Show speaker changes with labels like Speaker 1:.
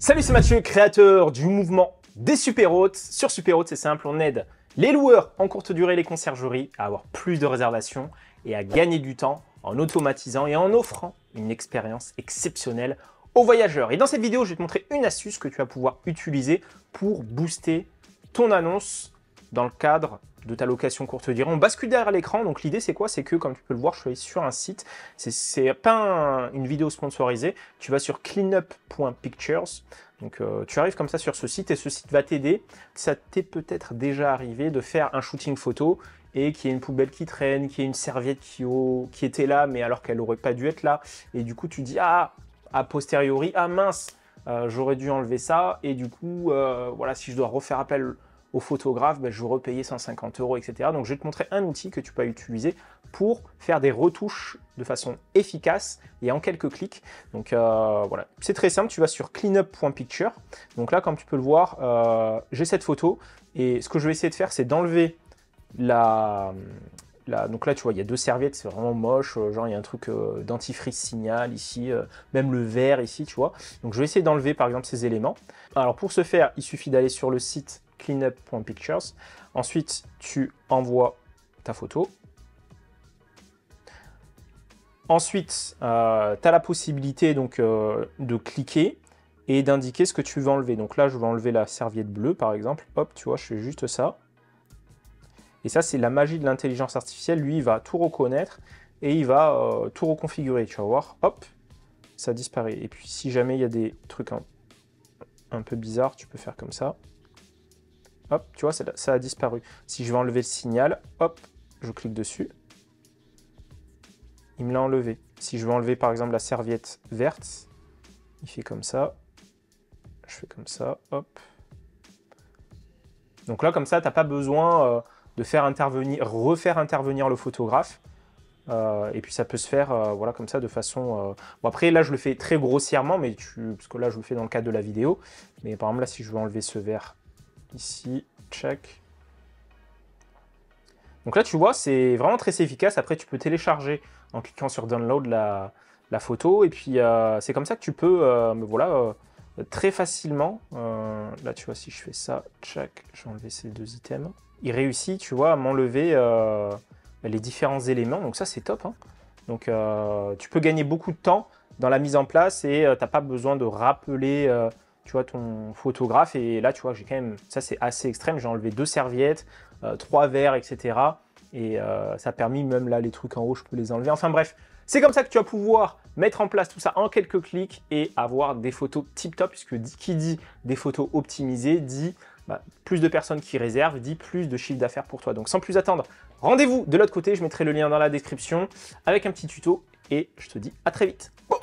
Speaker 1: Salut, c'est Mathieu, créateur du mouvement des super hôtes. Sur super hôtes, c'est simple, on aide les loueurs en courte durée, les conciergeries, à avoir plus de réservations et à gagner du temps en automatisant et en offrant une expérience exceptionnelle aux voyageurs. Et dans cette vidéo, je vais te montrer une astuce que tu vas pouvoir utiliser pour booster ton annonce dans le cadre de ta location courte durée. On bascule derrière l'écran, donc l'idée c'est quoi? C'est que, comme tu peux le voir, je suis allé sur un site, c'est pas une vidéo sponsorisée, tu vas sur cleanup.pictures, donc tu arrives comme ça sur ce site et ce site va t'aider. Ça t'est peut-être déjà arrivé de faire un shooting photo et qu'il y ait une poubelle qui traîne, qu'il y ait une serviette qui était là, mais alors qu'elle n'aurait pas dû être là, et du coup tu dis « Ah, a posteriori, ah mince, j'aurais dû enlever ça, et du coup, voilà, si je dois refaire appel au photographe, ben, je vais repayer 150 €, etc. » Donc, je vais te montrer un outil que tu peux utiliser pour faire des retouches de façon efficace et en quelques clics. Donc, voilà, c'est très simple. Tu vas sur cleanup.picture. Donc là, comme tu peux le voir, j'ai cette photo. Et ce que je vais essayer de faire, c'est d'enlever donc là, tu vois, il y a deux serviettes, c'est vraiment moche. Genre, il y a un truc dentifrice Signal ici, même le verre ici, tu vois. Donc, je vais essayer d'enlever, par exemple, ces éléments. Alors, pour ce faire, il suffit d'aller sur le site cleanup.pictures. Ensuite, tu envoies ta photo. Ensuite, tu as la possibilité donc, de cliquer et d'indiquer ce que tu veux enlever. Donc là, je vais enlever la serviette bleue, par exemple. Hop, tu vois, je fais juste ça. Et ça, c'est la magie de l'intelligence artificielle. Lui, il va tout reconnaître et il va tout reconfigurer. Tu vas voir, hop, ça disparaît. Et puis, si jamais il y a des trucs un peu bizarres, tu peux faire comme ça. Hop, tu vois, ça a disparu. Si je vais enlever le signal, hop, je clique dessus. Il me l'a enlevé. Si je veux enlever, par exemple, la serviette verte, il fait comme ça. Je fais comme ça, hop. Donc là, comme ça, tu n'as pas besoin de refaire intervenir le photographe. Et puis ça peut se faire voilà, comme ça de façon... Bon, après, là, je le fais très grossièrement, parce que là, je le fais dans le cadre de la vidéo. Mais par exemple, là, si je veux enlever ce verre ici, check. Donc là, tu vois, c'est vraiment très efficace. Après, tu peux télécharger en cliquant sur Download la photo. Et puis, c'est comme ça que tu peux, voilà, très facilement. Là, tu vois, si je fais ça, check, je vais enlever ces deux items. Il réussit, tu vois, à m'enlever les différents éléments. Donc ça, c'est top, hein. Donc, tu peux gagner beaucoup de temps dans la mise en place et tu n'as pas besoin de rappeler... tu vois, ton photographe, et là, tu vois, j'ai quand même, ça c'est assez extrême, j'ai enlevé 2 serviettes, 3 verres, etc. Et ça a permis, même là, les trucs en haut, je peux les enlever. Enfin bref, c'est comme ça que tu vas pouvoir mettre en place tout ça en quelques clics et avoir des photos tip-top, puisque qui dit des photos optimisées, dit plus de personnes qui réservent, dit plus de chiffre d'affaires pour toi. Donc sans plus attendre, rendez-vous de l'autre côté, je mettrai le lien dans la description avec un petit tuto, et je te dis à très vite. Boum.